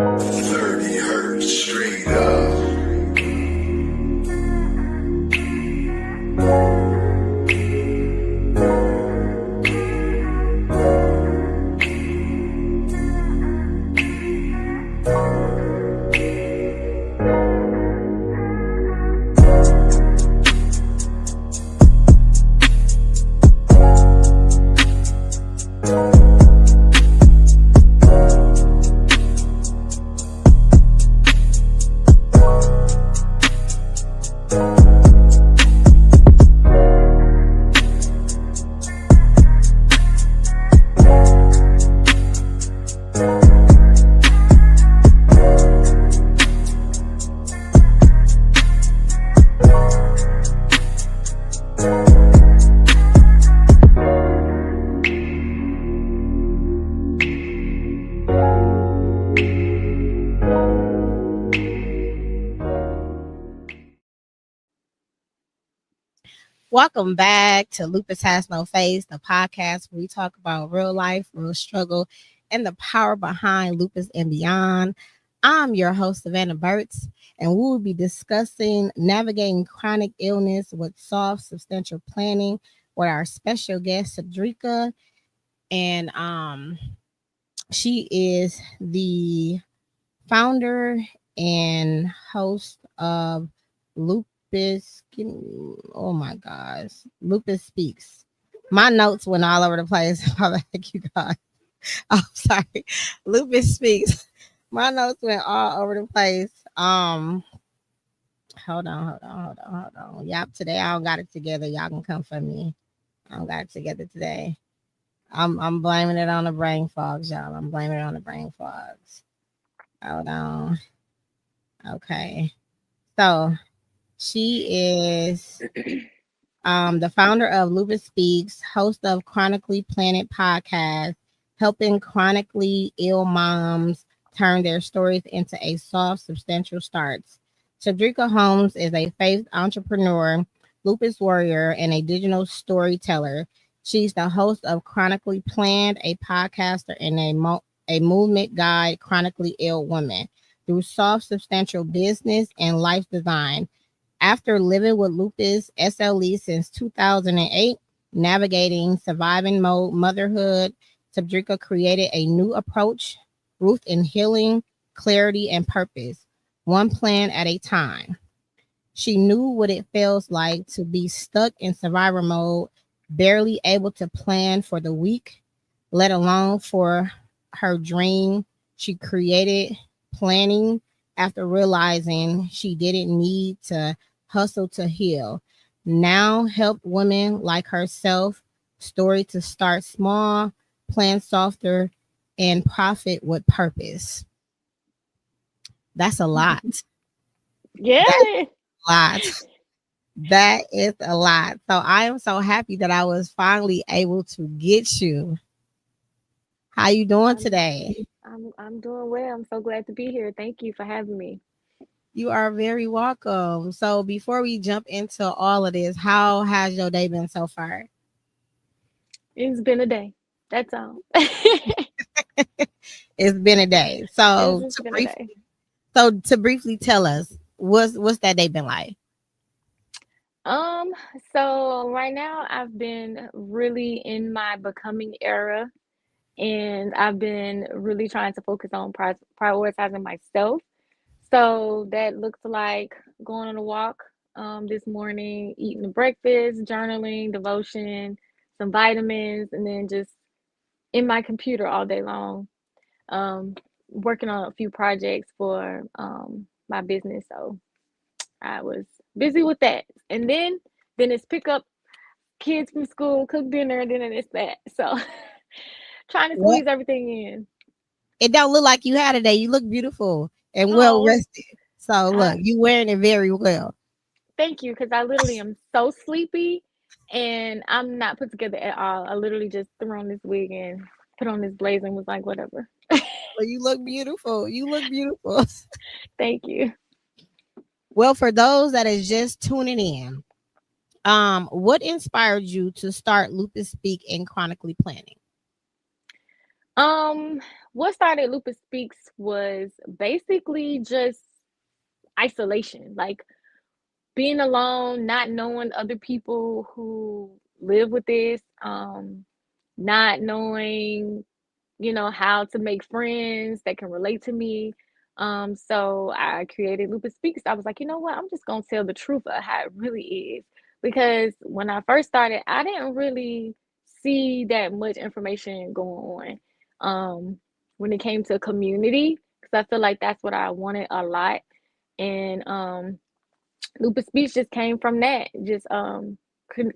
30 hertz straight up. Welcome back to Lupus Has No Face, the podcast where we talk about real life, real struggle, and the power behind lupus and beyond. I'm your host, Savannah Burtz, and we will be discussing navigating chronic illness with soft, substantial planning with our special guest, Shedrica. And she is the founder and host of Lupus. Oh my gosh, Lupus Speaks. My notes went all over the place. My bad, you guys. I'm sorry. Lupus Speaks. My notes went all over the place. Hold on. Yep, today I don't got it together. Y'all can come for me. I don't got it together today. I'm blaming it on the brain fogs, y'all. I'm blaming it on the brain fogs. Hold on. Okay. So she is the founder of Lupus Speaks, host of Chronically Planned podcast, helping chronically ill moms turn their stories into a soft, substantial starts. Shedrica Holmes is a faith entrepreneur, lupus warrior, and a digital storyteller. She's the host of Chronically Planned, a podcaster and a movement guide, chronically ill women through soft, substantial business and life design. After living with lupus SLE since 2008, navigating surviving mode motherhood, Shedrica created a new approach, rooted in healing, clarity, and purpose, one plan at a time. She knew what it feels like to be stuck in survivor mode, barely able to plan for the week, let alone for her dream. She created planning after realizing she didn't need to hustle to heal. Now help women like herself, story to start small, plan softer, and profit with purpose. That's a lot. Yeah. That's a lot. That is a lot. So I am so happy that I was finally able to get you. How you doing today? I'm doing well. I'm so glad to be here. Thank you for having me. You are very welcome. So before we jump into all of this, how has your day been so far? It's been a day. That's all. It's been a day. It's just been a day. To briefly tell us, what's that day been like? Um, so right now I've been really in my becoming era, and I've been really trying to focus on prioritizing myself. So that looks like going on a walk this morning, eating a breakfast, journaling, devotion, some vitamins, and then just in my computer all day long, um, working on a few projects for my business. So I was busy with that. And then it's pick up kids from school, cook dinner, and then it's that. So trying to What? squeeze everything in. It don't look like you had a day. You look beautiful and well Oh, rested. So look, I you wearing it very well. thank you, because I literally am so sleepy and I'm not put together at all. I literally just threw on this wig and put on this blazer and was like, whatever. But you look beautiful. You look beautiful. Thank you. Well, for those that is just tuning in, what inspired you to start Lupus Speak and Chronically Planning? Um, what started Lupus Speaks was basically just isolation, like being alone, not knowing other people who live with this, not knowing, how to make friends that can relate to me. So I created Lupus Speaks. I was like, you know what? I'm just gonna tell the truth of how it really is. Because when I first started, I didn't really see that much information going on. When it came to community, because I feel like that's what I wanted a lot. And Lupus Speaks just came from that. Just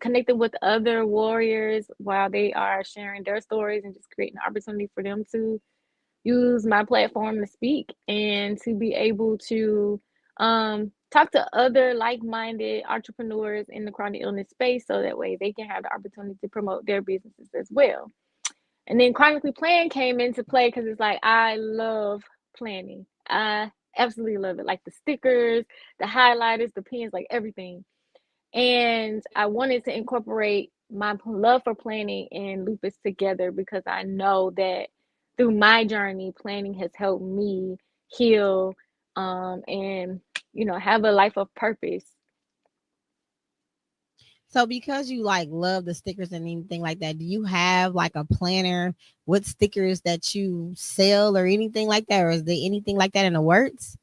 connecting with other warriors while they are sharing their stories and just creating an opportunity for them to use my platform to speak and to be able to talk to other like-minded entrepreneurs in the chronic illness space, so that way they can have the opportunity to promote their businesses as well. And then Chronically Planned came into play because it's like I love planning. I absolutely love it. Like the stickers, the highlighters, the pens, like everything. And I wanted to incorporate my love for planning and lupus together because I know that through my journey, planning has helped me heal, and have a life of purpose. So because you like love the stickers and anything like that, do you have like a planner with stickers that you sell or anything like that? Or is there anything like that in the works?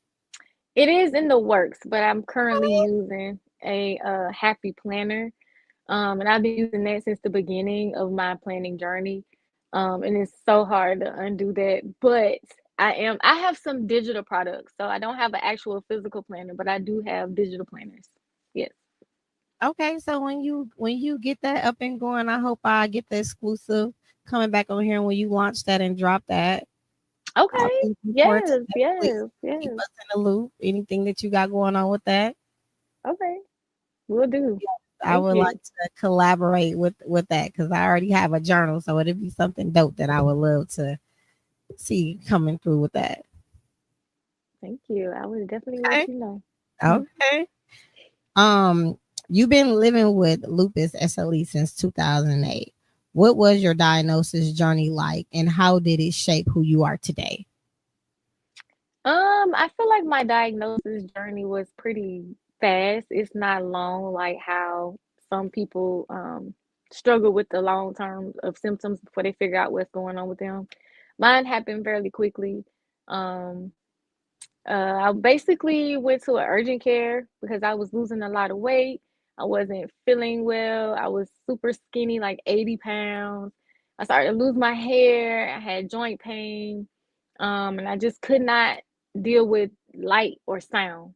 It is in the works, but I'm currently using a happy planner. And I've been using that since the beginning of my planning journey. And it's so hard to undo that. But I have some digital products. So I don't have an actual physical planner, but I do have digital planners. Yes. Okay, so when you get that up and going, I hope I get the exclusive coming back on here when you launch that and drop that. I'll Okay. be looking forward to Yes, that. Please yes, keep yes. us in the loop. Anything that you got going on with that, Okay. Will do. I Thank would you. like to collaborate with that because I already have a journal, so it'd be something dope that I would love to see coming through with that. Thank you. I will definitely let Okay. you know. Okay. Um, you've been living with lupus SLE since 2008. What was your diagnosis journey like, and how did it shape who you are today? I feel like my diagnosis journey was pretty fast. It's not long, like how some people struggle with the long term of symptoms before they figure out what's going on with them. Mine happened fairly quickly. Um, I basically went to an urgent care because I was losing a lot of weight. I wasn't feeling well. I was super skinny, like 80 pounds. I started to lose my hair. I had joint pain. And I just could not deal with light or sound.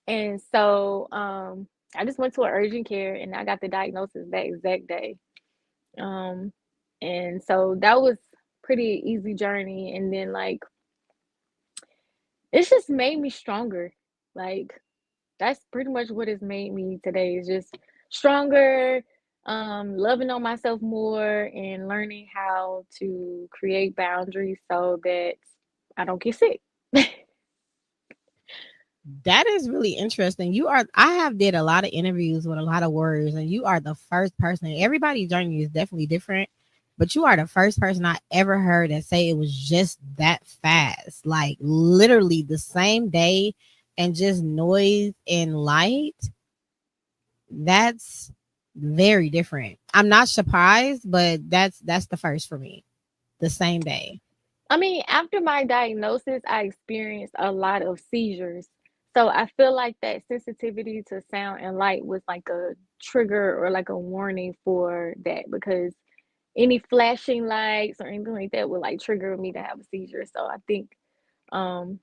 And so I just went to an urgent care and I got the diagnosis that exact day. Um, and so that was pretty easy journey. And then like it's just made me stronger. Like that's pretty much what has made me today is just stronger, loving on myself more and learning how to create boundaries so that I don't get sick. That is really interesting. I have did a lot of interviews with a lot of warriors, and you are the first person. Everybody's journey is definitely different, but you are the first person I ever heard that say it was just that fast. Like literally the same day and just noise and light. That's very different. I'm not surprised, but that's the first for me. The same day. I mean, after my diagnosis, I experienced a lot of seizures. So I feel like that sensitivity to sound and light was like a trigger or like a warning for that because any flashing lights or anything like that would like trigger me to have a seizure. So I think um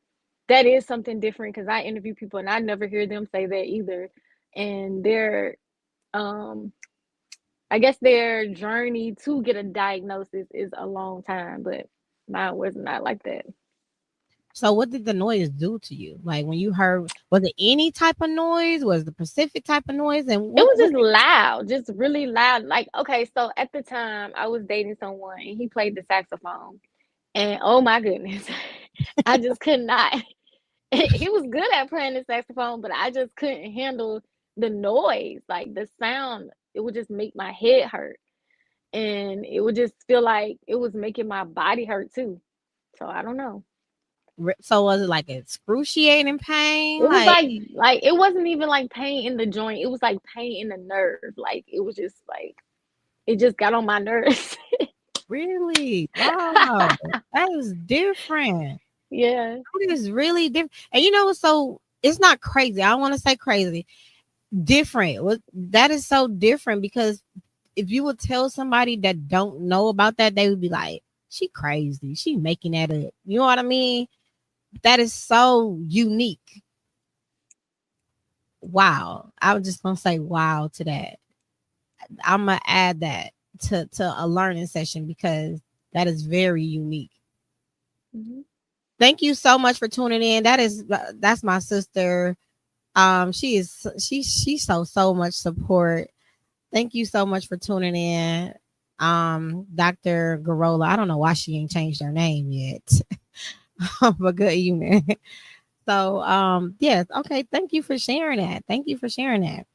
that is something different because I interview people and I never hear them say that either. And their um I guess their journey to get a diagnosis is a long time, but mine was not like that. So what did the noise do to you? Like when you heard, was it any type of noise? Was the Pacific type of noise? And It what was what just loud, just really loud. Like, okay, so at the time I was dating someone and he played the saxophone. And oh my goodness, I just could not. He was good at playing the saxophone, but I just couldn't handle the noise, like the sound. It would just make my head hurt. And it would just feel like it was making my body hurt too. So I don't know. So was it like excruciating pain? It was Like like it wasn't even like pain in the joint. It was like pain in the nerve. Like it was just like it just got on my nerves. really? Wow. That is different. Yeah. It is really different. And you know what's so it's not crazy. I don't want to say crazy. Different. That is so different because if you would tell somebody that don't know about that, they would be like, she crazy. She making that up. You know what I mean? That is so unique. Wow. I was just gonna say wow to that. I'm gonna add that to a learning session because that is very unique. Mhm. Thank you so much for tuning in. That's my sister. She so much support. Thank you so much for tuning in. Dr. Garola. I don't know why she ain't changed her name yet. But good evening. So yes, okay. Thank you for sharing that. Thank you for sharing that.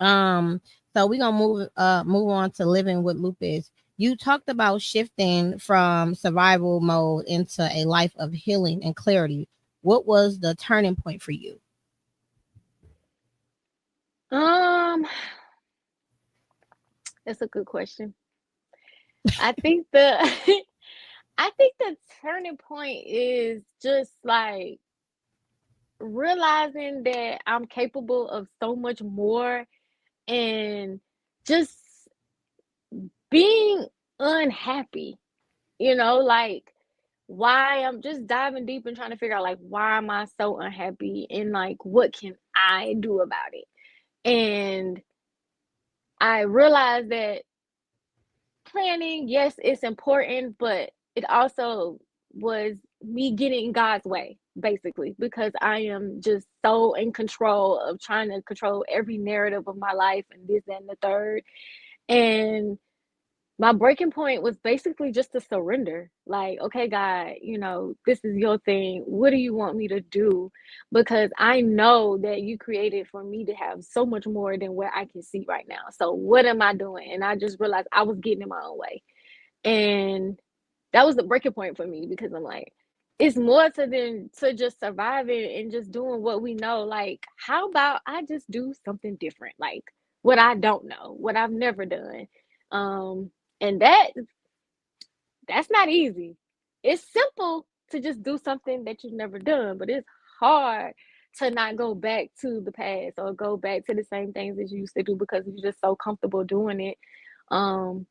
Um, so we're gonna move on to living with lupus. You talked about shifting from survival mode into a life of healing and clarity. What was the turning point for you? Um, that's a good question. I think the I think the turning point is just like realizing that I'm capable of so much more and just being unhappy, like why I'm just diving deep and trying to figure out like why am I so unhappy and like what can I do about it. And I realized that planning, yes, it's important, but it also was me getting in God's way, basically, because I am just so in control of trying to control every narrative of my life and this, that, and the third. And my breaking point was basically just to surrender. Like, okay, God, this is your thing. What do you want me to do? Because I know that you created for me to have so much more than what I can see right now. So what am I doing? And I just realized I was getting in my own way. And that was the breaking point for me because I'm like, it's more to just surviving and just doing what we know. Like, how about I just do something different? Like what I don't know, what I've never done. And that's not easy. It's simple to just do something that you've never done, but it's hard to not go back to the past or go back to the same things that you used to do because you're just so comfortable doing it. Um,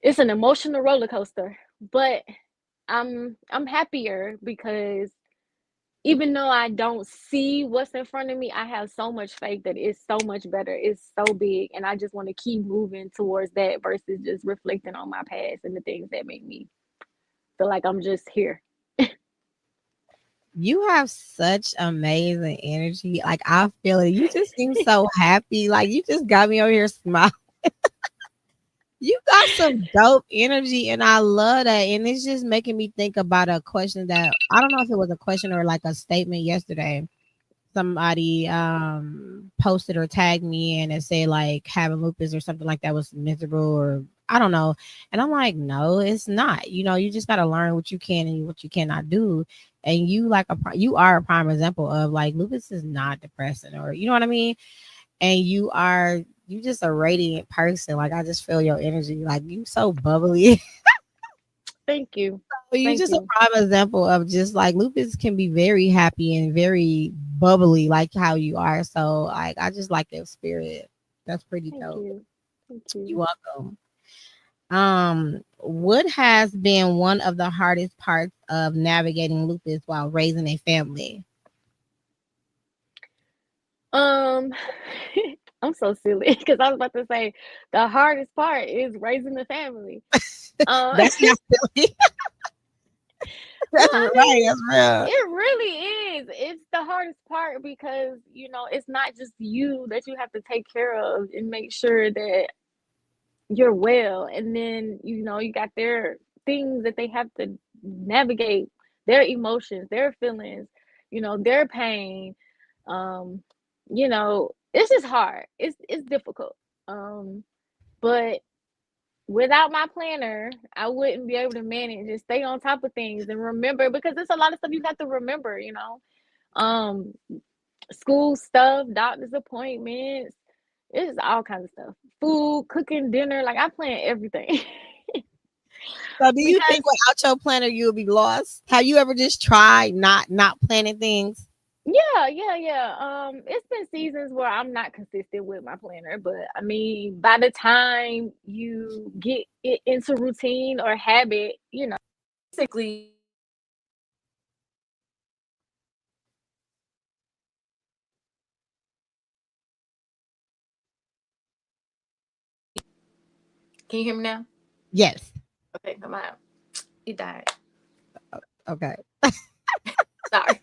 it's an emotional roller coaster, but I'm happier because even though I don't see what's in front of me, I have so much faith that it's so much better. It's so big. And I just want to keep moving towards that versus just reflecting on my past and the things that make me feel like I'm just here. You have such amazing energy. Like I feel it. You just seem so happy. Like you just got me over here smiling. You got some dope energy, and I love that. And it's just making me think about a question that I don't know if it was a question or like a statement yesterday. Somebody posted or tagged me and it said like having lupus or something like that was miserable or I don't know. And I'm like, no, it's not. You just gotta learn what you can and what you cannot do. And you are a prime example of like lupus is not depressing or you know what I mean. And you just a radiant person. Like I just feel your energy. Like you so bubbly. Thank you. You Thank just a you. prime example of just like lupus can be very happy and very bubbly, like how you are. So like I just like your spirit. That's pretty Thank dope. you. Thank You're you. welcome. What has been one of the hardest parts of navigating lupus while raising a family? Um, I'm so silly because I was about to say the hardest part is raising the family. Um, That's not silly. well, That's I right. mean, That's real. it really is. It's the hardest part because, it's not just you that you have to take care of and make sure that you're well. And then, you got their things that they have to navigate, their emotions, their feelings, their pain. Um, it's just hard. It's difficult. But without my planner, I wouldn't be able to manage and stay on top of things and remember, because it's a lot of stuff you have to remember, you know. Um, School stuff, doctor's appointments, it's all kinds of stuff. Food, cooking, dinner, like I plan everything. So do you think Because without your planner you'll be lost? Have you ever just tried not planning things? yeah. It's been seasons where I'm not consistent with my planner, but I mean, by the time you get it into routine or habit, you know, basically. Can you hear me now? Yes. Okay, come on. It died. Okay. Sorry.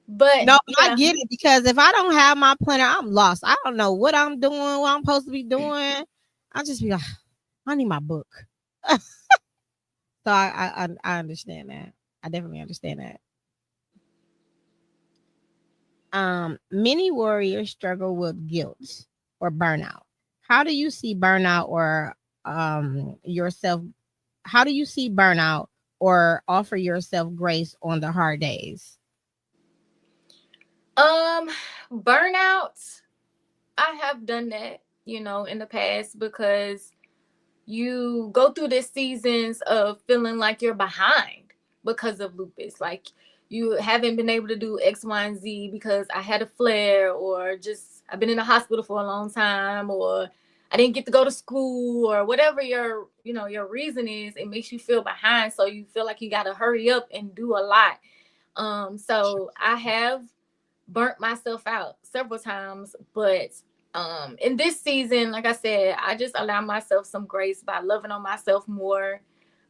But No, but I yeah. get it because if I don't have my planner, I'm lost. I don't know what I'm doing, what I'm supposed to be doing. I'll just be like, I need my book. So I understand that. I definitely understand that. Many warriors struggle with guilt or burnout. How do you see burnout or yourself? How do you see burnout or offer yourself grace on the hard days? Um, Burnout, I have done that, you know, in the past, because you go through the seasons of feeling like you're behind because of lupus. Like you haven't been able to do X, Y, and Z because I had a flare, or just I've been in the hospital for a long time, or I didn't get to go to school, or whatever your, you know, your reason is. It makes you feel behind, so you feel like you got to hurry up and do a lot. So I have burnt myself out several times, but in this season, like I said, I just allow myself some grace by loving on myself more,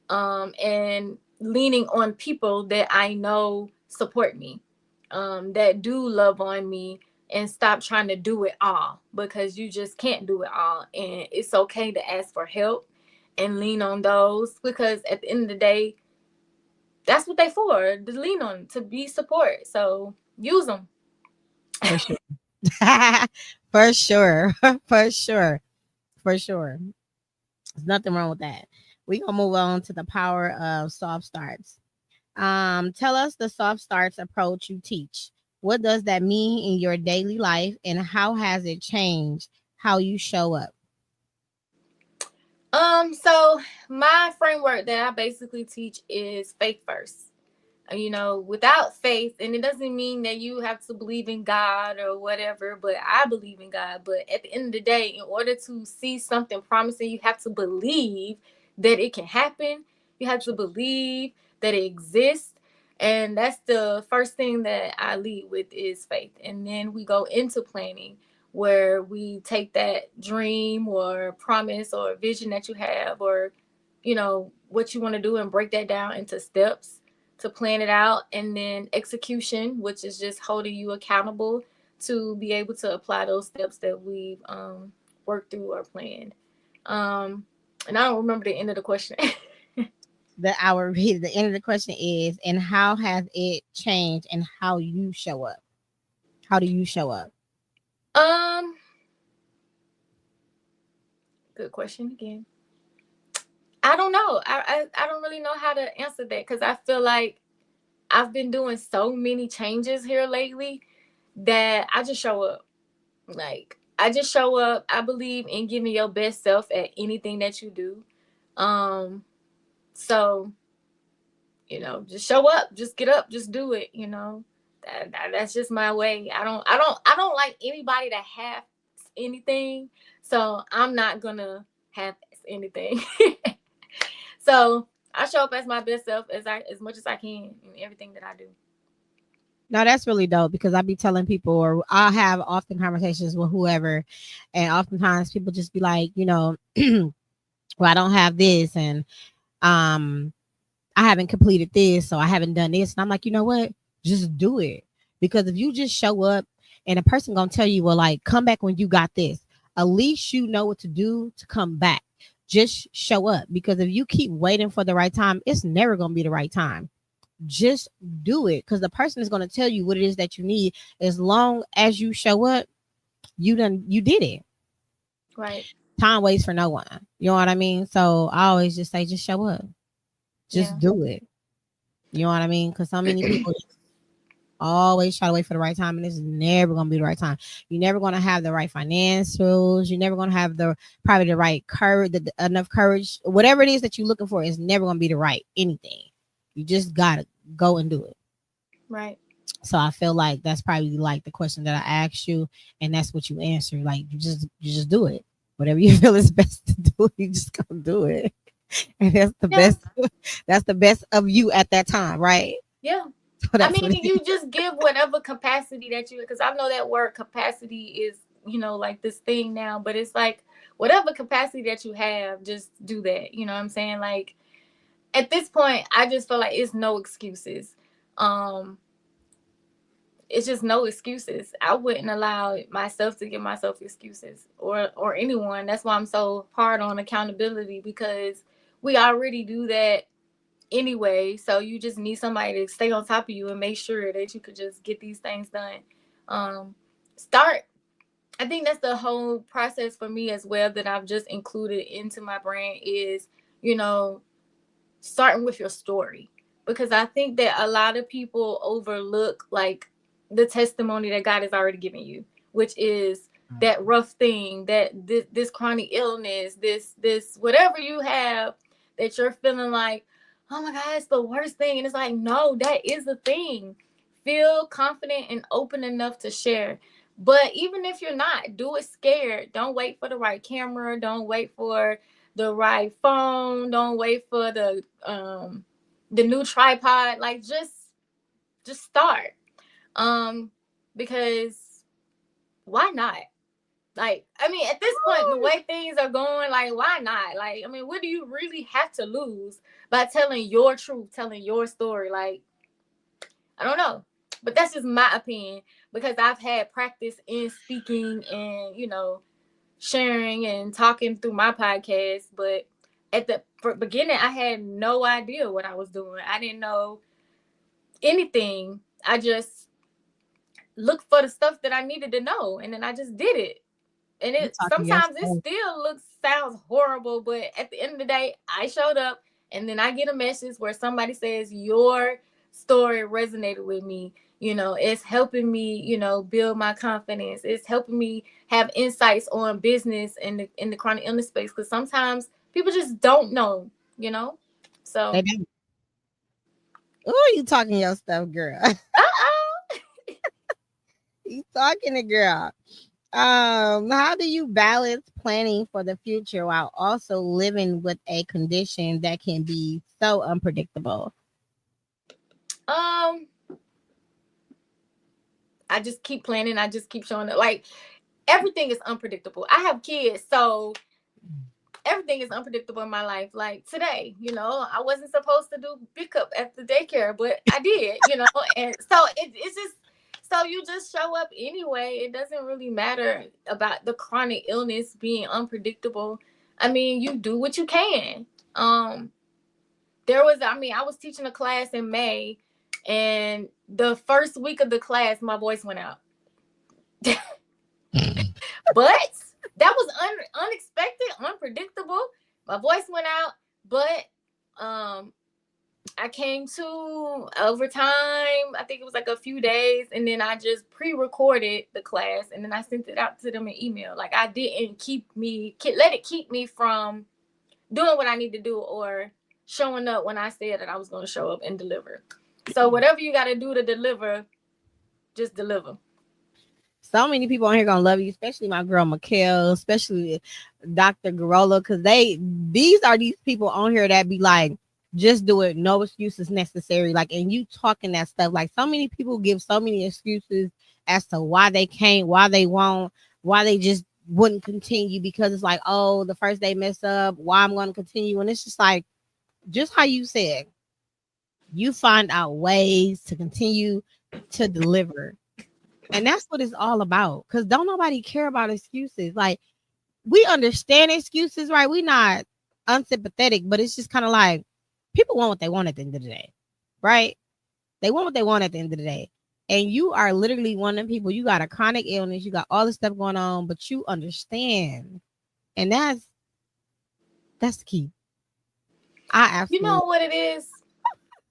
and leaning on people that I know support me, that do love on me, and stop trying to do it all, because you just can't do it all, and it's okay to ask for help and lean on those, because at the end of the day, that's what they for, to lean on, to be support. So use them. For sure. For sure. For sure. For sure. There's nothing wrong with that. We're gonna move on to the power of soft starts. Tell us the soft starts approach you teach. What does that mean in your daily life and how has it changed how you show up? So my framework that I basically teach is faith first. You know, without faith, and it doesn't mean that you have to believe in God or whatever, but I believe in God. But at the end of the day, in order to see something promising, you have to believe that it can happen. You have to believe that it exists. And that's the first thing that I lead with, is faith. And then we go into planning, where we take that dream or promise or vision that you have, or, you know, what you want to do, and break that down into steps to plan it out. And then execution, which is just holding you accountable to be able to apply those steps that we've worked through or planned. Um, and I don't remember the end of the question. The our repeat the end of the question is, and how has it changed and how you show up? How do you show up? um, Good question again. I don't know. I don't really know how to answer that, because I feel like I've been doing so many changes here lately that I just show up. Like, I just show up. I believe in giving your best self at anything that you do. Um, so, you know, just show up, just get up, just do it, you know. That's just my way. I don't like anybody to have anything. So I'm not gonna have anything. So I show up as my best self as much as I can in everything that I do. No, that's really dope because I be telling people, or I have often conversations with whoever, and oftentimes people just be like, well, I don't have this, and um, I haven't completed this, so I haven't done this, and I'm like, you know what? Just do it, because if you just show up, and a person gonna tell you, well, like, come back when you got this. At least you know what to do to come back. Just show up, because if you keep waiting for the right time, it's never gonna be the right time. Just do it, because the person is going to tell you what it is that you need. As long as you show up, you did it. Right. time waits for no one. You know what I mean? So I always just say, just show up, just do it. You know what I mean? Because so many people always try to wait for the right time, and it's never gonna be the right time. You're never gonna have the right financials. You're never gonna have probably the right courage, enough courage. Whatever it is that you're looking for is never gonna be the right anything. You just gotta go and do it. Right. So I feel like that's probably like the question that I asked you, and that's what you answer. Like you just do it. Whatever you feel is best to do, you just go do it. And that's the best. That's the best of you at that time, right? Yeah. So I mean, you just give whatever capacity that you, because I know that word capacity is, like this thing now, but it's like whatever capacity that you have, just do that. You know what I'm saying? Like at this point, I just feel like it's no excuses. It's just no excuses. I wouldn't allow myself to give myself excuses or anyone. That's why I'm so hard on accountability, because we already do that anyway. So you just need somebody to stay on top of you and make sure that you could just get these things done. Start. I think that's the whole process for me as well that I've just included into my brand is, starting with your story, because I think that a lot of people overlook like the testimony that God has already given you, which is that rough thing, that this chronic illness, this whatever you have that you're feeling like, oh my God, it's the worst thing. And it's like, no, that is the thing. Feel confident and open enough to share. But even if you're not, do it scared. Don't wait for the right camera. Don't wait for the right phone. Don't wait for the new tripod. Like just start. Because why not? Like, I mean, at this point, the way things are going, like, why not? Like, I mean, what do you really have to lose by telling your truth, telling your story? Like, I don't know. But that's just my opinion, because I've had practice in speaking and, sharing and talking through my podcast. But at the beginning, I had no idea what I was doing. I didn't know anything. I just looked for the stuff that I needed to know, and then I just did it. And it sometimes it still sounds horrible, but at the end of the day, I showed up, and then I get a message where somebody says your story resonated with me. It's helping me, build my confidence. It's helping me have insights on business in the chronic illness space, because sometimes people just don't know, So oh, you talking your stuff, girl. You talking to girl. How do you balance planning for the future while also living with a condition that can be so unpredictable? I just keep planning. I just keep showing up. Like, everything is unpredictable. I have kids, so everything is unpredictable in my life. Like today, I wasn't supposed to do pickup at the daycare, but I did, and so it's just, so you just show up anyway. It doesn't really matter about the chronic illness being unpredictable. I mean, you do what you can. I was teaching a class in May, and the first week of the class, my voice went out. But that was unexpected, unpredictable. My voice went out, but I came to over time. I think it was like a few days, and then I just pre-recorded the class, and then I sent it out to them in email. Like, I didn't let it keep me from doing what I need to do or showing up when I said that I was going to show up and deliver. So whatever you got to do to deliver, just deliver. So many people on here gonna love you, especially my girl Mikkel, especially Dr. Garola, because these are these people on here that be like, just do it, no excuses necessary. Like, and you talking that stuff. Like, so many people give so many excuses as to why they can't, why they won't, why they just wouldn't continue, because it's like, oh, the first day mess up, why I'm gonna continue. And it's just like, just how you said, you find out ways to continue to deliver. And that's what it's all about. Because don't nobody care about excuses. Like, we understand excuses, right? We not unsympathetic, but it's just kind of like, people want what they want at the end of the day, right? They want what they want at the end of the day. And you are literally one of them people. You got a chronic illness. You got all this stuff going on, but you understand And that's the key. I You know absolutely what it is?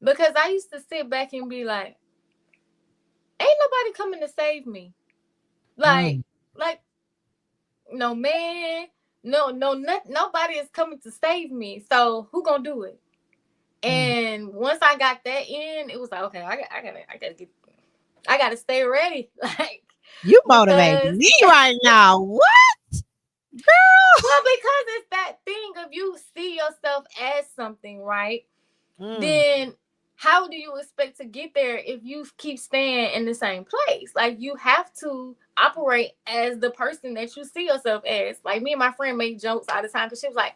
Because I used to sit back and be like, ain't nobody coming to save me. mm, Like no man, nobody is coming to save me. So who gonna do it? mm. And once I got that in, it was like, okay, I gotta stay ready. Like You motivate because me right now. What, girl? well, because it's that thing of you see yourself as something, right? Mm, Then how do you expect to get there if you keep staying in the same place? Like you have to operate as the person that you see yourself as. Like me and my friend made jokes all the time because she was like,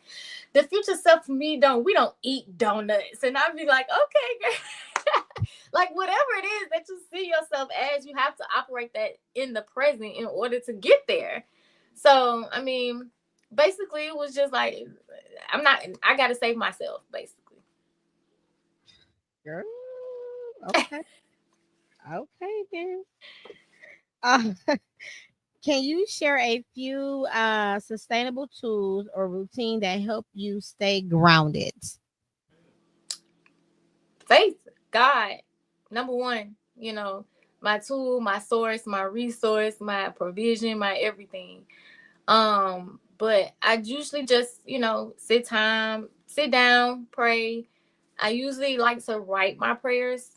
"The future self for me we don't eat donuts," and I'd be like, "Okay, girl." Like whatever it is that you see yourself as, you have to operate that in the present in order to get there. So I mean, basically, it was just like I got to save myself, basically. girl. Okay. Okay then. Uh, can you share a few sustainable tools or routine that help you stay grounded? Faith, God, number one, my tool, my source, my resource, my provision, my everything. But I usually just, sit down, pray. I usually like to write my prayers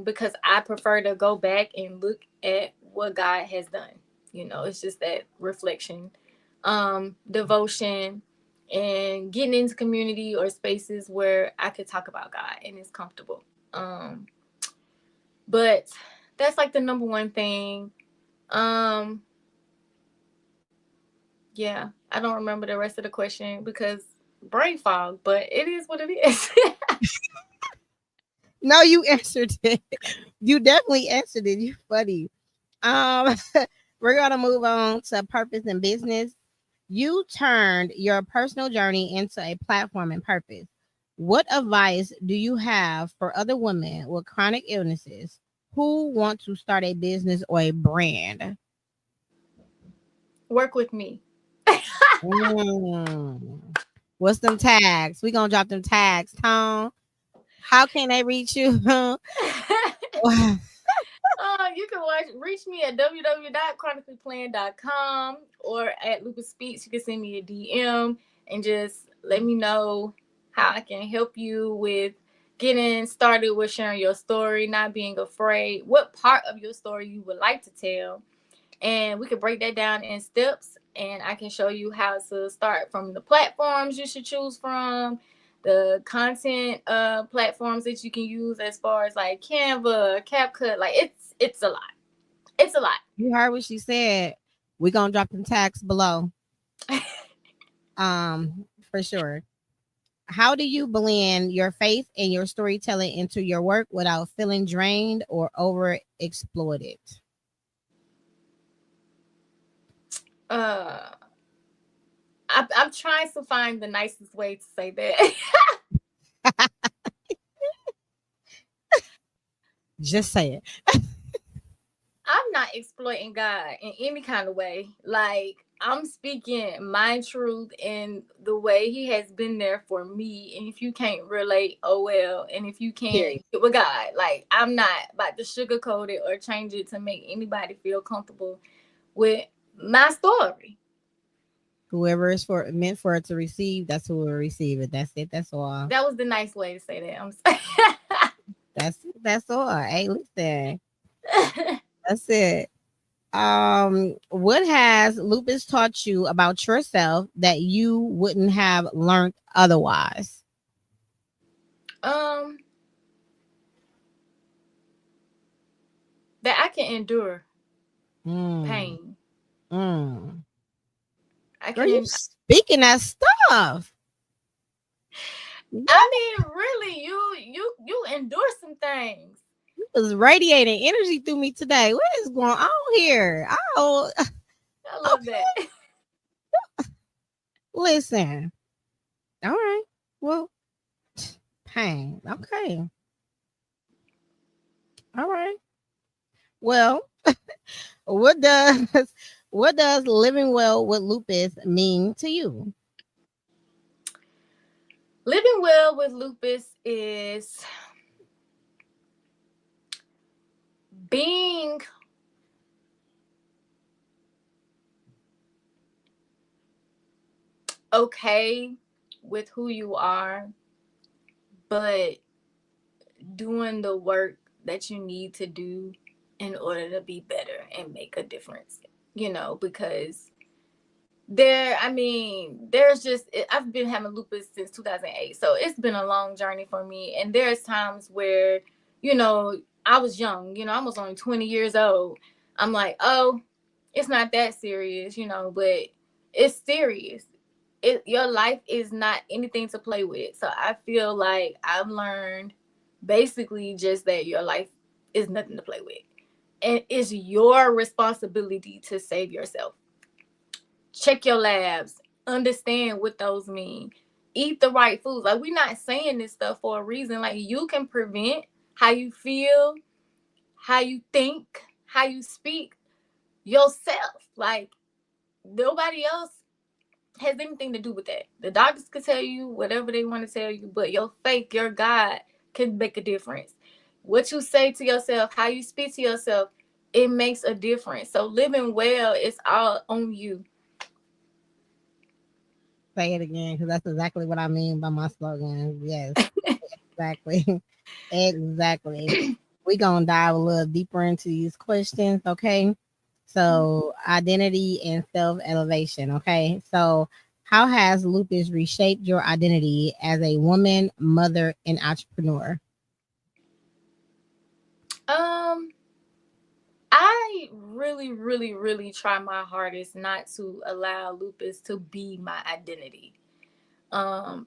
because I prefer to go back and look at what God has done. It's just that reflection, devotion, and getting into community or spaces where I could talk about God and it's comfortable. But that's like the number one thing. Um, yeah, I don't remember the rest of the question because brain fog, but it is what it is. No, you answered it. You definitely answered it. You funny. Um, we're gonna move on to purpose and business. You turned your personal journey into a platform and purpose. What advice do you have for other women with chronic illnesses who want to start a business or a brand? Work with me. Mm. What's them tags? We gonna drop them tags, Tom. How can they reach you? You can reach me at www.chronicallyplanned.com or at Lupus Speaks. You can send me a DM and just let me know how I can help you with getting started with sharing your story, not being afraid, what part of your story you would like to tell. And we could break that down in steps, and I can show you how to start from the platforms you should choose from, the content platforms that you can use as far as like Canva, CapCut. Like it's a lot. It's a lot. You heard what she said. We gonna drop them tags below. For sure. How do you blend your faith and your storytelling into your work without feeling drained or over exploited? uh I'm trying to find the nicest way to say that. Just say it. I'm not exploiting God in any kind of way. Like I'm speaking my truth and the way He has been there for me. And if you can't relate, oh well. And if you can't Period. get with God, like I'm not about to sugarcoat it or change it to make anybody feel comfortable with my story. Whoever is for meant for it to receive, that's who will receive it. That's it. That's all. That was the nice way to say that. I'm sorry. That's all. Hey, listen. That's it. What has lupus taught you about yourself that you wouldn't have learned otherwise? um, that I can endure Mm, pain. mm. I Girl, you can. speaking that stuff. I mean, really, you endure some things. Was radiating energy through me today. What is going on here? Oh, I love okay. that. Listen. All right. Well, pain. Okay. All right. Well, what does What does living well with lupus mean to you? Living well with lupus is being okay with who you are, but doing the work that you need to do in order to be better and make a difference, because there's just, I've been having lupus since 2008. So it's been a long journey for me. And there's times where, I was young, I was only 20 years old. I'm like, oh, it's not that serious, but it's serious. Your life is not anything to play with. So I feel like I've learned basically just that your life is nothing to play with. And it's your responsibility to save yourself. Check your labs, understand what those mean, eat the right foods. Like, we're not saying this stuff for a reason. Like, you can prevent how you feel, how you think, how you speak yourself. Like, nobody else has anything to do with that. The doctors could tell you whatever they want to tell you, but your faith, your God can make a difference. What you say to yourself, how you speak to yourself, it makes a difference. So living well is all on you. Say it again, because that's exactly what I mean by my slogan. Yes, exactly. Exactly. We're going to dive a little deeper into these questions. Okay. So, identity and self elevation. Okay. So, how has lupus reshaped your identity as a woman, mother, and entrepreneur? Um, I really, really, really try my hardest not to allow lupus to be my identity. I'm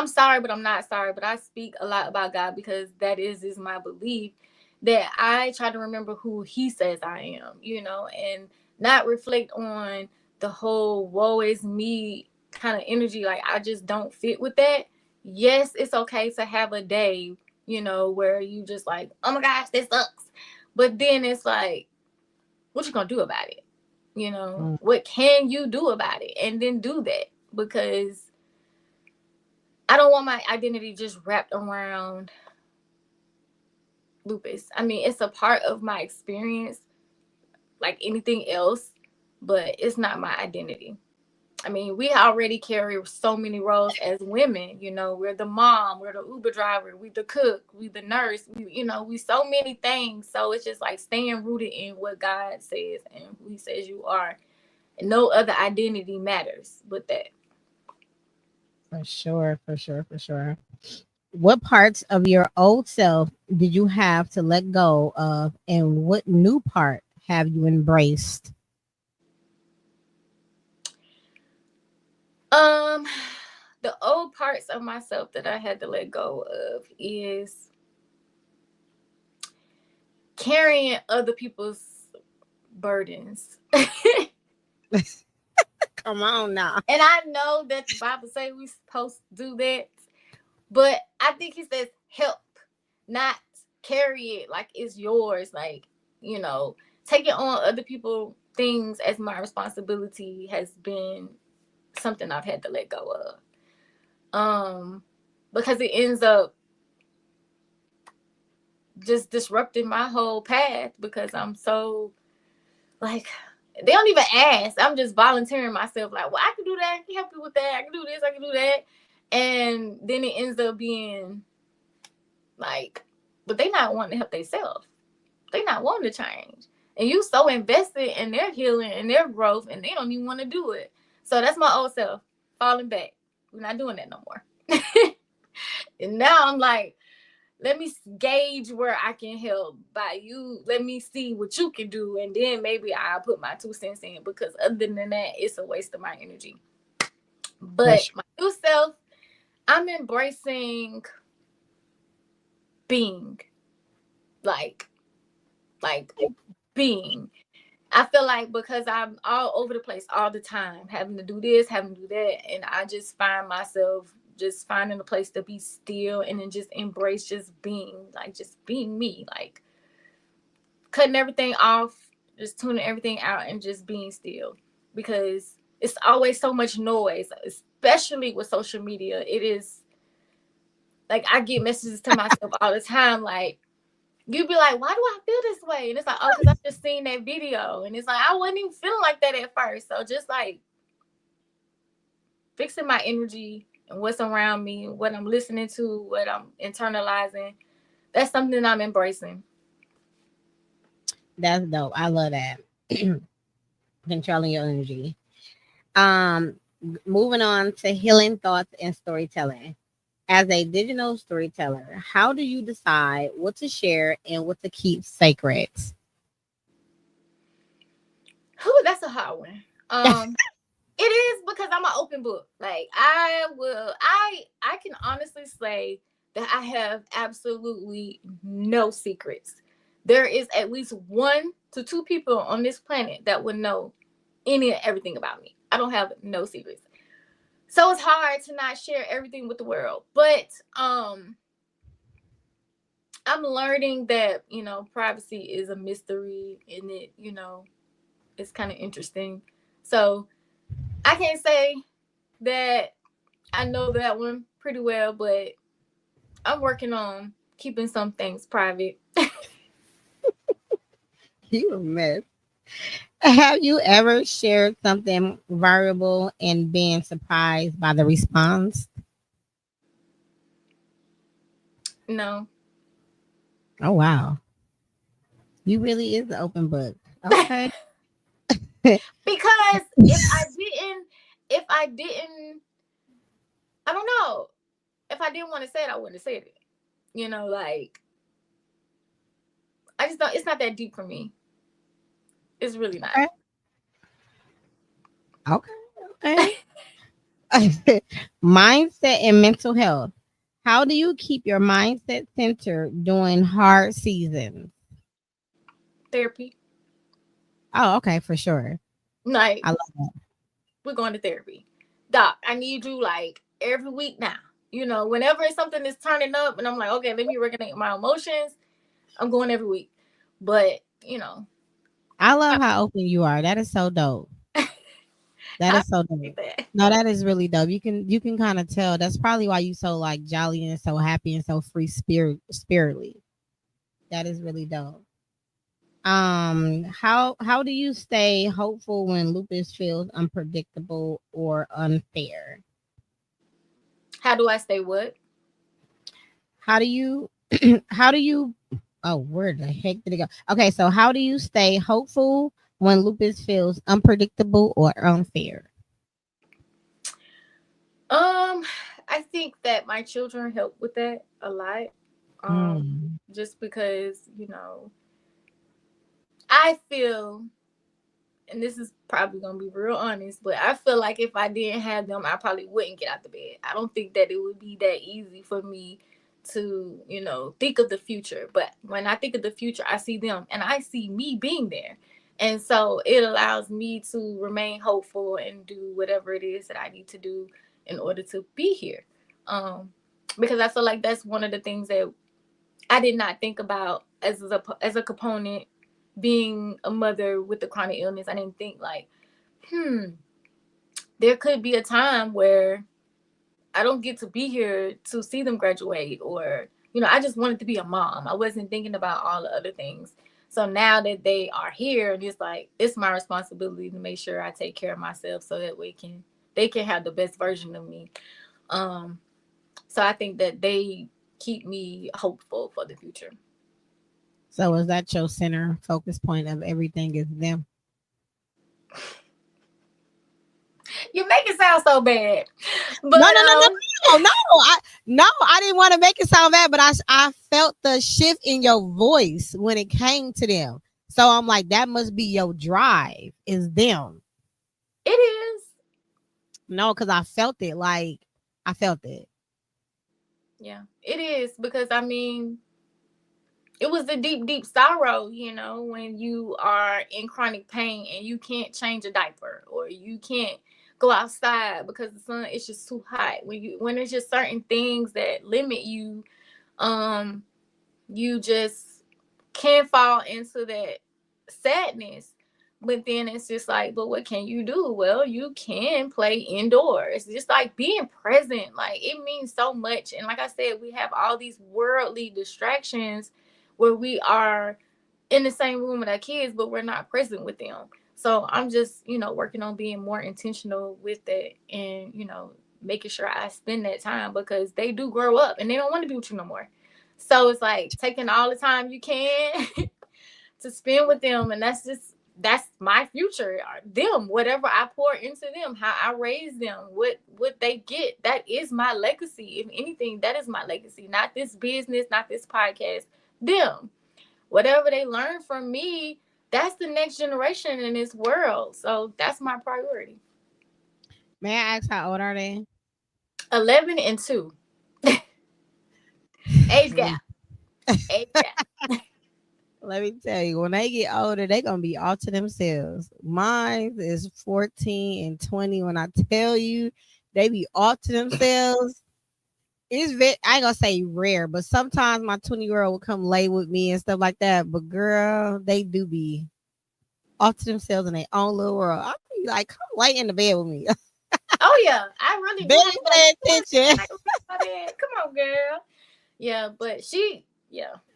sorry, but I'm not sorry. But I speak a lot about God because that is my belief, that I try to remember who He says I am, and not reflect on the whole woe is me kind of energy. Like, I just don't fit with that. Yes, it's okay to have a day, where you just like, oh my gosh, this sucks. But then it's like, what you gonna do about it? Mm. What can you do about it? And then do that, because I don't want my identity just wrapped around lupus. I mean, it's a part of my experience like anything else, but it's not my identity. I mean, we already carry so many roles as women. We're the mom, we're the Uber driver, we the cook, we the nurse, we so many things. So it's just like staying rooted in what God says and who He says you are. And no other identity matters but that. For sure. For sure. For sure. What parts of your old self did you have to let go of, and what new part have you embraced? Um, the old parts of myself that I had to let go of is carrying other people's burdens. Come on now. And I know that the Bible says we supposed to do that, but I think He says help, not carry it like it's yours. Like, taking on other people things as my responsibility has been something I've had to let go of. Because it ends up just disrupting my whole path, because I'm so like, they don't even ask. I'm just volunteering myself. Like, well, I can do that. I can help you with that. I can do this. I can do that. And then it ends up being like, but they not wanting to help themselves. They not wanting to change. And you so invested in their healing and their growth, and they don't even want to do it. So that's my old self falling back. We're not doing that no more. And now I'm like, let me gauge where I can help by you. Let me see what you can do. And then maybe I'll put my 2 cents in, because other than that, it's a waste of my energy. For But sure. my new self, I'm embracing being like, like being. I feel like because I'm all over the place all the time, having to do this, having to do that. And I just find myself just finding a place to be still and then just embrace just being me, like cutting everything off, just tuning everything out and just being still, because it's always so much noise, especially with social media. It is like I get messages to myself all the time, like you be like, why do I feel this way? And it's like, oh, because I just seen that video, and it's like I wasn't even feeling like that at first. So just like fixing my energy and what's around me, what I'm listening to, what I'm internalizing. That's something I'm embracing. That's dope. I love that. Controlling your energy. Um, moving on to healing thoughts and storytelling. As a digital storyteller, how do you decide what to share and what to keep sacred? Whew, that's a hard one. It is because I'm an open book. Like I can honestly say that I have absolutely no secrets. There is at least 1 to 2 people on this planet that would know any and everything about me. I don't have no secrets. So it's hard to not share everything with the world. But I'm learning that, privacy is a mystery, and it's kind of interesting. So I can't say that I know that one pretty well, but I'm working on keeping some things private. You a mess. Have you ever shared something variable and been surprised by the response? No. Oh wow. You really is an open book. Okay. Because if I didn't, I don't know. If I didn't want to say it, I wouldn't have said it. Like I just don't. It's not that deep for me. It's really not. Okay. Okay. Mindset and mental health. How do you keep your mindset centered during hard seasons? Therapy. Oh, okay, for sure. Like I love that. we're going to therapy. Doc, I need you like every week now. Whenever it's something that's turning up and I'm like, okay, let me regulate my emotions, I'm going every week. But, I love how open you are. That is so dope. That I is so appreciate dope. that. No, that is really dope. You can kind of tell. That's probably why you so like jolly and so happy and so free spiritly. That is really dope. How do you stay hopeful when lupus feels unpredictable or unfair? How do I stay what? How do you how do you oh, where the heck did it go? Okay, so how do you stay hopeful when lupus feels unpredictable or unfair? I think that my children help with that a lot. Mm. Just because, I feel, and this is probably gonna be real honest, but I feel like if I didn't have them, I probably wouldn't get out the bed. I don't think that it would be that easy for me to, think of the future. But when I think of the future, I see them and I see me being there. And so it allows me to remain hopeful and do whatever it is that I need to do in order to be here. Because I feel like that's one of the things that I did not think about as a component, being a mother with the chronic illness. I didn't think like, there could be a time where I don't get to be here to see them graduate, or I just wanted to be a mom. I wasn't thinking about all the other things. So now that they are here, and it's like it's my responsibility to make sure I take care of myself so that they can have the best version of me. Um, so I think that they keep me hopeful for the future. So is that your center focus point of everything is them? You make it sound so bad, but No, no, no, no, no, I didn't want to make it sound bad, but I felt the shift in your voice when it came to them. So I'm like, that must be your drive, is them. it is. No, because I felt it. Like I felt it. Yeah, it is, because I mean, it was a deep, deep sorrow, when you are in chronic pain and you can't change a diaper, or you can't go outside because the sun is just too hot. When there's just certain things that limit you, you just can fall into that sadness. But then it's just like, but what can you do? Well, you can play indoors. Just like being present, like it means so much. And like I said, we have all these worldly distractions where we are in the same room with our kids, but we're not present with them. So I'm just, working on being more intentional with that, and, making sure I spend that time, because they do grow up and they don't want to be with you no more. So it's like taking all the time you can to spend with them. And that's my future. Them, whatever I pour into them, how I raise them, what they get, that is my legacy. If anything, that is my legacy. Not this business, not this podcast. Them. Whatever they learn from me, that's the next generation in this world. So that's my priority. May I ask how old are they? 11 and 2. Age gap. Age gap. Let me tell you, when they get older, they're gonna be all to themselves. Mine is 14 and 20. When I tell you they be all to themselves, it's very, I ain't gonna say rare, but sometimes my 20-year-old will come lay with me and stuff like that. But girl, they do be all to themselves in their own little world. I'll be like, come lay in the bed with me. Oh yeah, I really do. Barely pay attention. Come on, girl. Yeah, but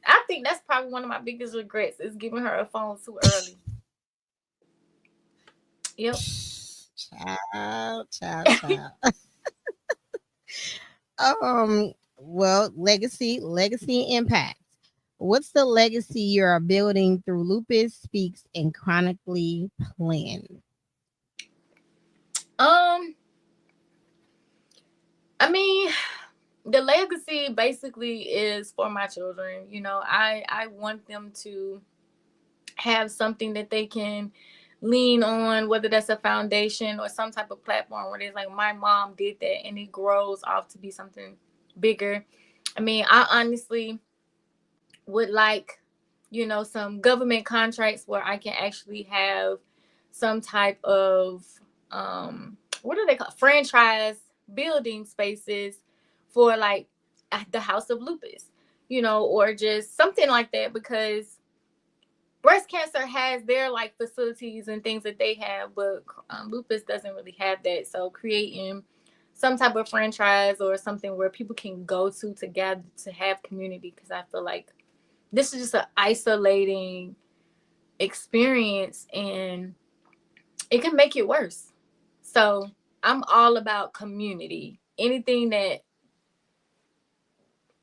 I think that's probably one of my biggest regrets, is giving her a phone too early. Yep. Child. Well, legacy impact. What's the legacy you're building through Lupus Speaks and Chronically Planned? I mean, the legacy basically is for my children. I want them to have something that they can lean on, whether that's a foundation or some type of platform where it's like, my mom did that, and it grows off to be something bigger. I mean, I honestly would like, some government contracts where I can actually have some type of, what do they call, franchise building spaces for like the House of Lupus, or just something like that, because breast cancer has their like facilities and things that they have, but lupus doesn't really have that. So creating some type of franchise or something where people can go to together to have community, because I feel like this is just an isolating experience and it can make it worse. So I'm all about community. Anything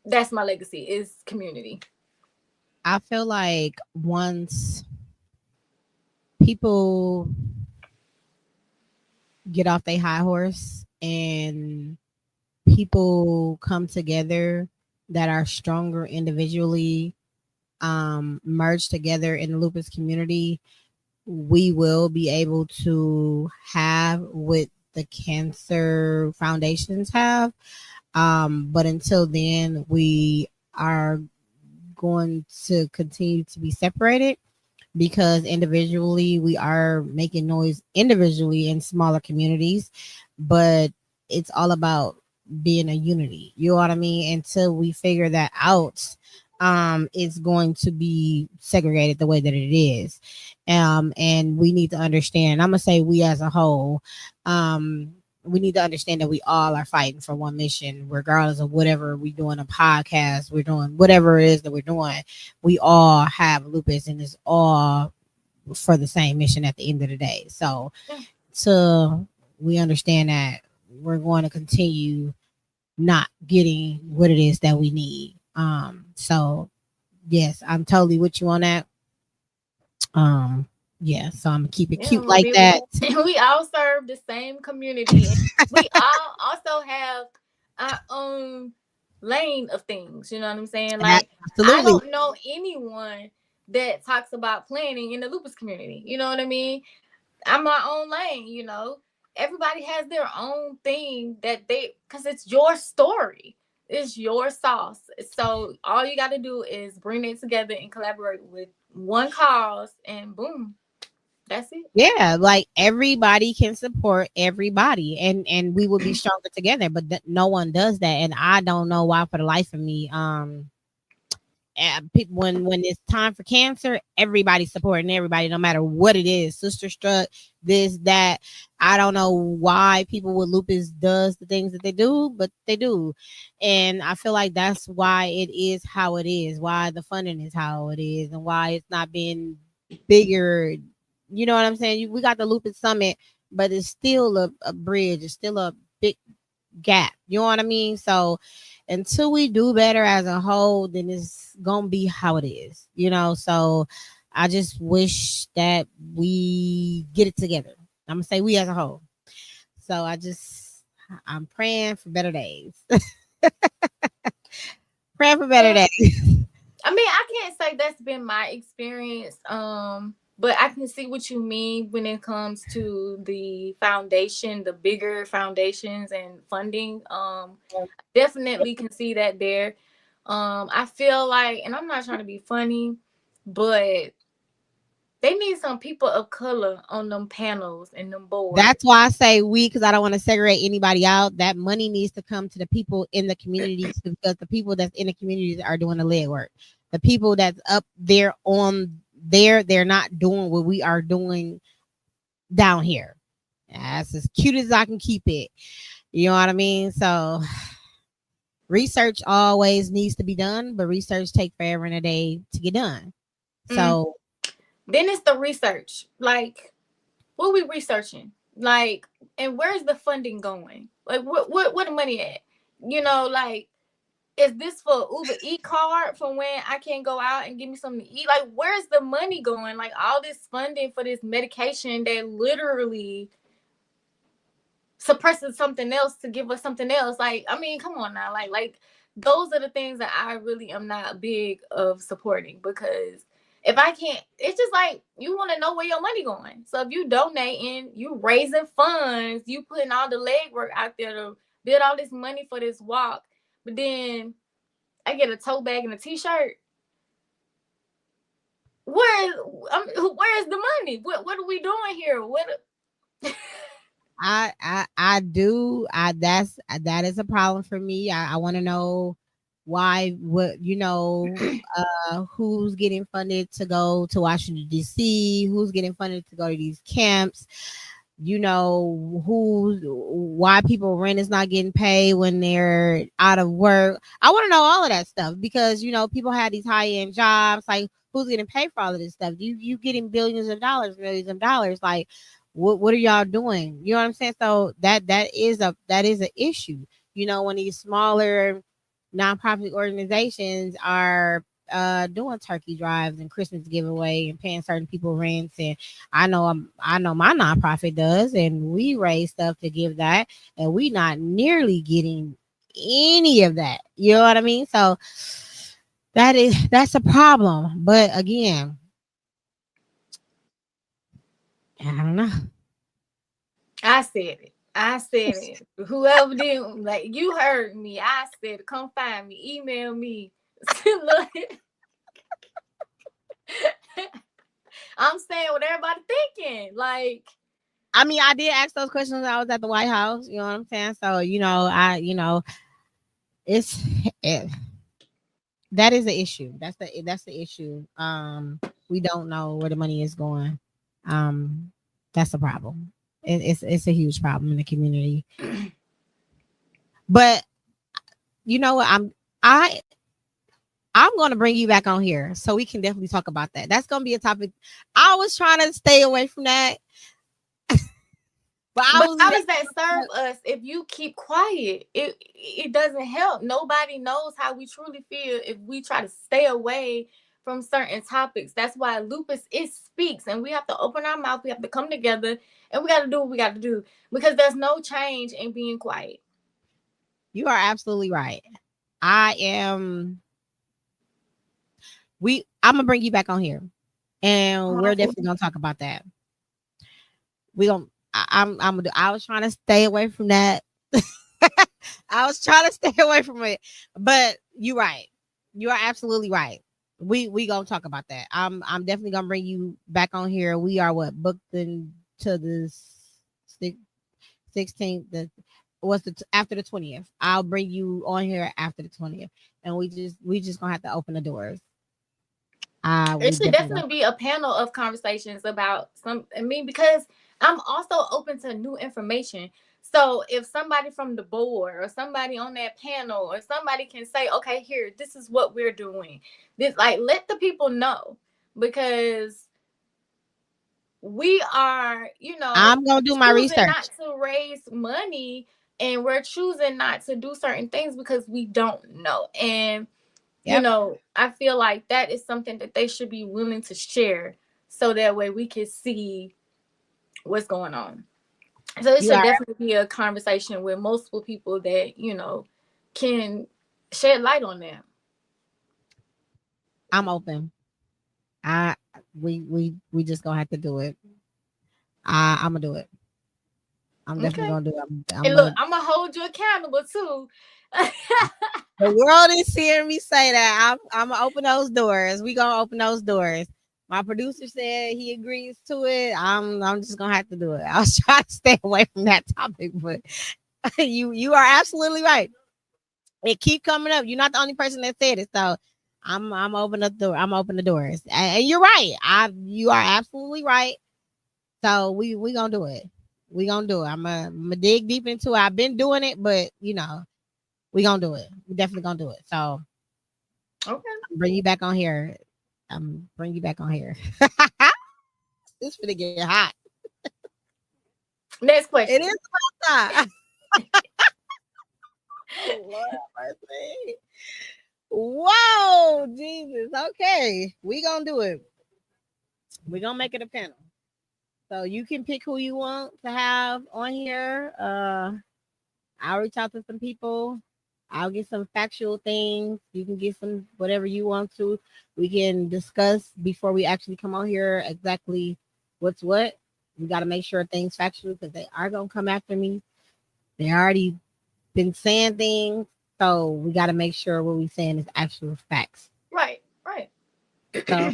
that's my legacy, is community. I feel like once people get off their high horse and people come together that are stronger individually, merge together in the lupus community, we will be able to have what the cancer foundations have. But until then, we are going to continue to be separated, because individually we are making noise individually in smaller communities, but it's all about being a unity. You know what I mean? Until we figure that out, it's going to be segregated the way that it is. And we need to understand, I'm gonna say we as a whole, we need to understand that we all are fighting for one mission, regardless of whatever we're doing, a podcast, we're doing whatever it is that we're doing. We all have lupus, and it's all for the same mission at the end of the day. So, we understand that we're going to continue not getting what it is that we need. So yes, I'm totally with you on that. Yeah, so I'm gonna keep it cute like that. We all serve the same community. We all also have our own lane of things. You know what I'm saying? Like, absolutely. I don't know anyone that talks about planning in the lupus community. You know what I mean? I'm my own lane. Everybody has their own thing because it's your story. It's your sauce. So all you got to do is bring it together and collaborate with one cause, and boom. That's it. Yeah, like everybody can support everybody, and we will be stronger together. But no one does that, and I don't know why, for the life of me. people, when it's time for cancer, everybody's supporting everybody, no matter what it is. Sister struck, this, that. I don't know why people with lupus does the things that they do, but they do. And I feel like that's why it is how it is, why the funding is how it is, and why it's not been bigger. You know what I'm saying? We got the lupus summit, but it's still a bridge. It's still a big gap. You know what I mean? So until we do better as a whole, then it's gonna be how it is. So I just wish that we get it together. I'm gonna say we as a whole. So I'm praying for better days. Praying for better days. I mean, I can't say that's been my experience. But I can see what you mean when it comes to the foundation, the bigger foundations and funding. Definitely can see that there. I feel like, and I'm not trying to be funny, but they need some people of color on them panels and them boards. That's why I say we, because I don't want to segregate anybody out. That money needs to come to the people in the communities, because the people that's in the communities are doing the leg work. The people that's up there on there, they're not doing what we are doing down here. That's as cute as I can keep it. You know what I mean? So research always needs to be done, but research takes forever and a day to get done. So then it's the research. Like, what we researching? Like, and where's the funding going? Like, what the money at? Like, is this for Uber E card for when I can't go out and give me something to eat? Like, where's the money going? Like, all this funding for this medication that literally suppresses something else to give us something else. Like, I mean, come on now. Like those are the things that I really am not big of supporting, because if I can't, it's just like, you want to know where your money going. So if you donating, you raising funds, you putting all the legwork out there to build all this money for this walk, but then I get a tote bag and a t-shirt. Where's the money? What are we doing here? That is a problem for me. I want to know why, who's getting funded to go to Washington DC, who's getting funded to go to these camps, why people rent is not getting paid when they're out of work. I want to know all of that stuff, because people have these high-end jobs. Like, who's getting paid for all of this stuff? You getting billions of dollars, millions of dollars. Like, what are y'all doing? You know what I'm saying? So that is an issue. When these smaller nonprofit organizations are doing turkey drives and Christmas giveaway and paying certain people rents, and I know my nonprofit does, and we raise stuff to give that, and we not nearly getting any of that. You know what I mean? So that's a problem. But again, I don't know. I said it. Whoever did, like, you heard me. I said it. Come find me. Email me. Look. I'm saying what everybody thinking. Like, I mean, I did ask those questions when I was at the White House. You know what I'm saying? So, that is the issue. That's the issue. We don't know where the money is going. That's a problem. It's a huge problem in the community. But you know what? I'm going to bring you back on here so we can definitely talk about that. That's going to be a topic. I was trying to stay away from that. But how does that serve us if you keep quiet? It doesn't help. Nobody knows how we truly feel if we try to stay away from certain topics. That's why Lupus speaks, and we have to open our mouth. We have to come together, and we got to do what we got to do, because there's no change in being quiet. You are absolutely right. I'm gonna bring you back on here, and we're definitely gonna talk about that. I was trying to stay away from that. I was trying to stay away from it, but you're right. You are absolutely right. We gonna talk about that. I'm definitely gonna bring you back on here. We are booked into the 16th. after the 20th. I'll bring you on here after the 20th, and we just gonna have to open the doors. It We should definitely gonna. definitely be a panel of conversations about some. I mean, because I'm also open to new information. So if somebody from the board or somebody on that panel or somebody can say, okay, here, this is what we're doing. This, like, let the people know, because we are, I'm gonna do my choosing not research. to raise money, and we're choosing not to do certain things because we don't know. And Yep, I feel like that is something that they should be willing to share, so that way we can see what's going on. So it you should are. definitely be a conversation with multiple people that, can shed light on them. I'm open. I we just gonna have to do it. I'm gonna do it. I'm definitely Okay. gonna do it. I'm And look, gonna. I'm gonna hold you accountable too. The world is hearing me say that. I'm gonna open those doors. We gonna open those doors. My producer said he agrees to it. I'm just gonna have to do it. I was trying to stay away from that topic, but you are absolutely right. It keep coming up. You're not the only person that said it. So I'm open the door. I'm open the doors. And you're right. You are absolutely right. So we gonna do it. We gonna do it. I'm gonna dig deep into it. I've been doing it, but we gonna do it. We definitely gonna do it. So Okay. bring you back on here. Bring you back on here. It's gonna get hot. Next It question. is hot. Oh, Lord have mercy. Whoa, Jesus. Okay, we gonna do it. We gonna make it a panel. So you can pick who you want to have on here. I'll reach out to some people. I'll get some factual things. You can get some whatever you want to. We can discuss before we actually come on here exactly what's what. We got to make sure things factual because they are gonna come after me. They already been saying things, so we got to make sure what we saying is actual facts. Right. Right. So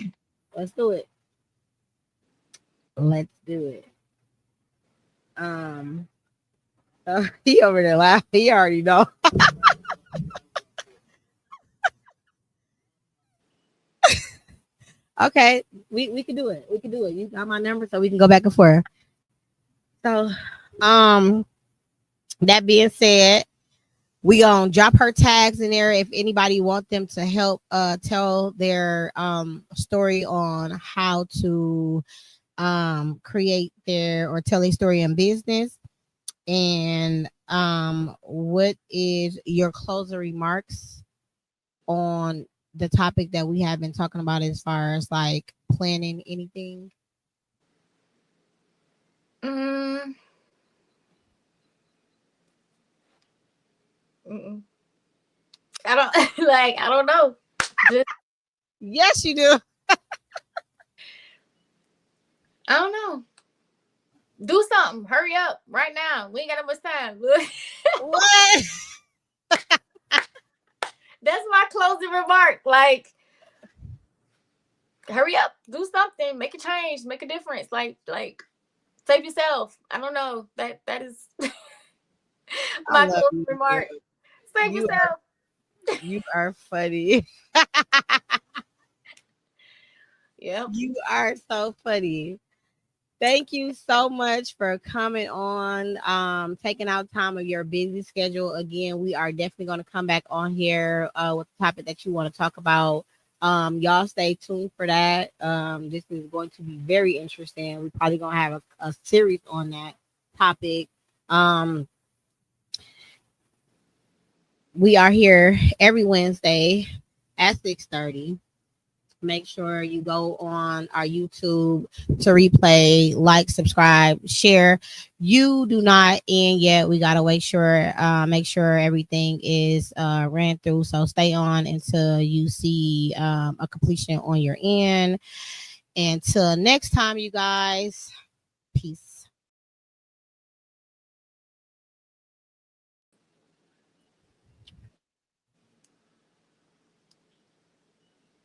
let's do it. Let's do it. Um, he over there laughing. He already know. Okay, we can do it. We can do it. You got my number, so we can go back and forth. So, um, that being said, we gonna drop her tags in there if anybody want them to help tell their story on how to create their or tell a story in business. And what is your closing remarks on the topic that we have been talking about as far as like planning anything? Mm, mm-mm. I don't like. I don't know. Just, Yes, you do. I don't know. Do something. Hurry up right now. We ain't got that much time. Look. What? That's my closing remark. Like, hurry up. Do something. Make a change. Make a difference. Like, save yourself. I don't know. That is I my love closing you. remark. Save You are yourself. you are funny. Yep. You are so funny. Thank you so much for coming on, taking out time of your busy schedule. Again, we are definitely going to come back on here with the topic that you want to talk about. Y'all stay tuned for that. This is going to be very interesting. We're probably going to have a series on that topic. Um, we are here every Wednesday at 6:30. Make sure you go on our YouTube to replay, like, subscribe, share. You do not end yet. We gotta make sure everything is ran through. So stay on until you see a completion on your end. Until next time, you guys. Peace.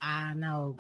I know.